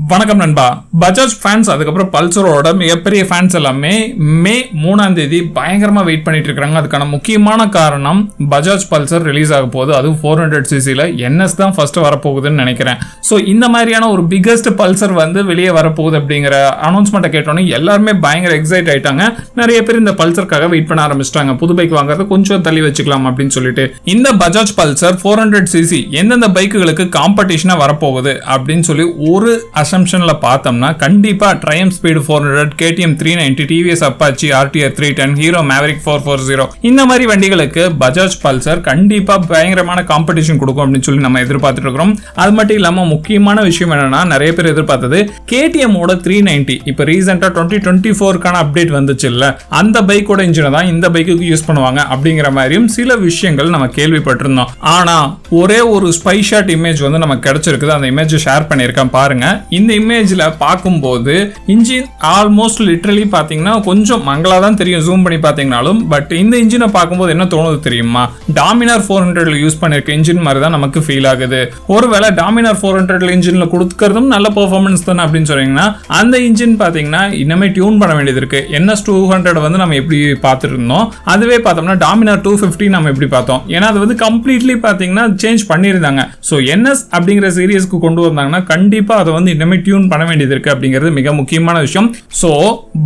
வணக்கம் நண்பா. பஜாஜ் ஃபேன்ஸ் அதுக்கப்புறம் பல்சரோட மிகப்பெரிய ஃபேன்ஸ் எல்லாமே மே 3ஆம் தேதி பயங்கரமா வெயிட் பண்ணிட்டு இருக்காங்க. அதுக்கான முக்கியமான காரணம் பஜாஜ் பல்சர் ரிலீஸ் ஆக போகுது. அது 400cc NS தான் ஃபர்ஸ்ட் வரப்போகுதுன்னு நினைக்கிறேன். ஸோ இந்த மாதிரியான ஒரு பிகெஸ்ட் பல்சர் வந்து வெளியே வரப்போகுது அப்படிங்கிற அனௌன்ஸ்மெண்ட்டை கேட்டோன்னே எல்லாருமே பயங்கர எக்ஸைட் ஆயிட்டாங்க. நிறைய பேர் இந்த பல்சருக்காக வெயிட் பண்ண ஆரம்பிச்சிட்டாங்க. புது பைக் வாங்குறது கொஞ்சம் தள்ளி வச்சுக்கலாம் அப்படின்னு சொல்லிட்டு இந்த பஜாஜ் பல்சர் 400cc எந்தெந்த பைக்குகளுக்கு காம்படிஷனா வரப்போகுது அப்படின்னு சொல்லி ஒரு அசம்ஷன்ல பார்த்தோம்னா கண்டிப்பா triumph speed 400, KTM 390, TVS Apache RTR 310, hero Maverick 440 இந்த மாதிரி வண்டிகளுக்கு பஜாஜ் பல்சர் கண்டிப்பா பயங்கரமான காம்படிஷன் கொடுக்கும் அப்படின்னு சொல்லி நம்ம எதிர்பார்த்துட்டு இருக்கிறோம். அது மட்டும் இல்லாம முக்கியமான விஷயம் என்னன்னா நிறைய பேர் எதிர்பார்த்தது KTM ஓட 390 இப்ப ரீசெண்டா 2024 அப்டேட் வந்துச்சு இல்ல, அந்த பைக்கோட இன்ஜினை தான் இந்த பைக்குக்கு யூஸ் பண்ணுவாங்க அப்படிங்கிற மாதிரியும் சில விஷயங்கள் நம்ம கேள்விப்பட்டிருந்தோம். ஆனா ஒரே ஒரு ஸ்பை ஷாட் இமேஜ் வந்து நமக்கு கிடைச்சிருக்குது. அந்த இமேஜ் ஷேர் பண்ணியிருக்கேன் பாருங்க. இந்த இமேஜ்ல பார்க்கும்போது இன்ஜின் ஆல்மோஸ்ட் லிட்டரலி பாத்தீங்கன்னா கொஞ்சம் மங்களா தான் தெரியும் ஜூம் பண்ணி பாத்தீங்கன்னாலும். பட் இந்த இன்ஜினை பார்க்கும்போது என்ன தோணுது தெரியுமா, டாமினார் 400 யூஸ் பண்ணிருக்க இன்ஜின் மாதிரி தான் நமக்கு ஃபீல் ஆகுது. ஒருவேளை டாமினார் 400 இன்ஜின்ல கொடுக்கறதும் நல்ல பெர்ஃபார்மன்ஸ் தானே அப்படின்னு சொன்னீங்கன்னா அந்த இன்ஜின் பாத்தீங்கன்னா இன்னமே டியூன் பண்ண வேண்டியது இருக்கு. NS 200 வந்து நம்ம எப்படி பார்த்துட்டு இருந்தோம், அதுவே பார்த்தோம்னா டாமினார் 250 நம்ம எப்படி பார்த்தோம். ஏன்னா அது வந்து கம்ப்ளீட்லி பாத்தீங்கன்னா சேஞ்ச் பண்ணியிருந்தாங்க. ஸோ NS அப்படிங்கிற சீரியஸ்க்கு கொண்டு வந்தாங்கன்னா கண்டிப்பா அதை வந்து இன்னமே டியூன் பண்ண வேண்டியது இருக்கு அப்படிங்கிறது மிக முக்கியமான விஷயம். ஸோ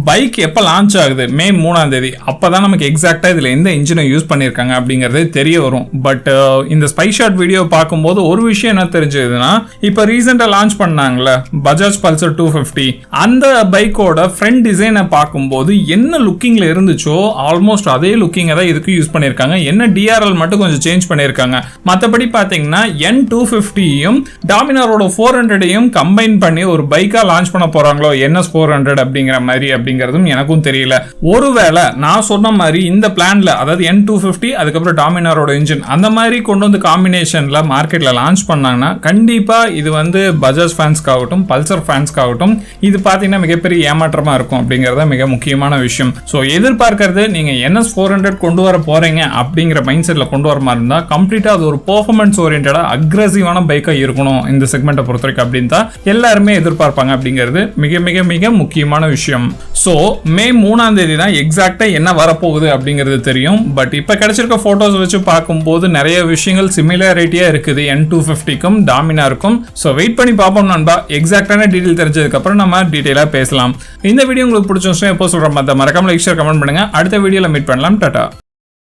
பைக் எப்போ லான்ச் ஆகுது, மே 3ஆம் தேதி, அப்பதான் நமக்கு எக்ஸாக்டா இதுல எந்த இன்ஜினை யூஸ் பண்ணிருக்காங்க அப்படிங்கிறது தெரிய வரும். பட் இந்த ஸ்பை ஷாட் வீடியோ பார்க்கும்போது ஒரு விஷயம் என்ன தெரிஞ்சதுன்னா, இப்ப ரீசெண்டா லான்ச் பண்ணாங்கல்ல பஜாஜ் பல்சர் 250 அந்த பைக்கோட ஃப்ரண்ட் டிசைனை பார்க்கும்போது என்ன லுக்கிங்ல இருந்துச்சோ ஆல்மோஸ்ட் அதே லுக்கிங்கை தான் இதுக்கு யூஸ் பண்ணிருக்காங்க. என்ன DRL மட்டும் கொஞ்சம் சேஞ்ச் பண்ணிருக்காங்க. மற்றபடி பாத்தீங்கன்னா N250யும் டாமினாரோட 400யும் கம்பைன் பண்ணி ஒரு பைக்கா லான்ச் பண்ண போறாங்களோ NS 400 அப்படிங்கிற மாதிரி அப்படிங்கிறதும் எனக்கும் தெரியல. ஒருவேளை நான் சொன்ன மாதிரி இந்த பிளான்ல அதாவது N250 அதுக்கப்புறம் டாமினாரோட இன்ஜின் அந்த மாதிரி கொண்டு வந்து காம்பினேஷன்ல மார்க்கெட்ல லான்ச் பண்ணாங்கன்னா கண்டிப்பா இது வந்து பஜாஜ் ஃபேன்ஸ்க்காகட்டும் பல்சர் ஃபேன்ஸ்க்காகட்டும் இது பாத்தீங்கன்னா மிகப்பெரிய ஏமாற்றமா இருக்கும் அப்படிங்கறத மிக முக்கியமான விஷயம். ஸோ எதிர்பார்க்கறது நீங்க NS 400 கொண்டு வர போறீங்க அப்படிங்கிற மைண்ட் செட்ல கொண்டு வர மாதிரி இருந்தா கம்ப்ளீட்டா அது ஒரு பெர்ஃபார்மன்ஸ் ஓரியன்டா அக்ரெசிவான பைக்கா இருக்கணும் இந்த செக்மெண்ட்டை பொறுத்த வரைக்கும் அப்படின்னு தான் எல்லாருமே எதிர்பார்ப்பாங்க அப்படிங்கிறது மிக மிக மிக முக்கியமான விஷயம். ஸோ மே 3ஆம் தேதி தான் எக்ஸாக்டா என்ன வரப்போகுது அப்படிங்கிறது தெரியும். பட் இப்ப கிடைச்சிருக்க போட்டோஸ் வச்சு பார்க்கும்போது நிறைய விஷயங்கள் சிமிலாரிட்டியா இருக்குது N250க்கும் டாமினாருக்கும். ஸோ வெயிட் பண்ணி பார்ப்போம் நண்பா. எக்ஸாக்டான டீடைல் தெரிஞ்சதுக்கு அப்புறம் நம்ம டீடைலா பேசலாம். இந்த வீடியோ உங்களுக்கு பிடிச்சிருந்தா எப்போ சொல்ற மாதிரி மறக்காம லைக் ஷேர் கமெண்ட் பண்ணுங்க. அடுத்த வீடியோல மீட் பண்ணலாம். டாடா.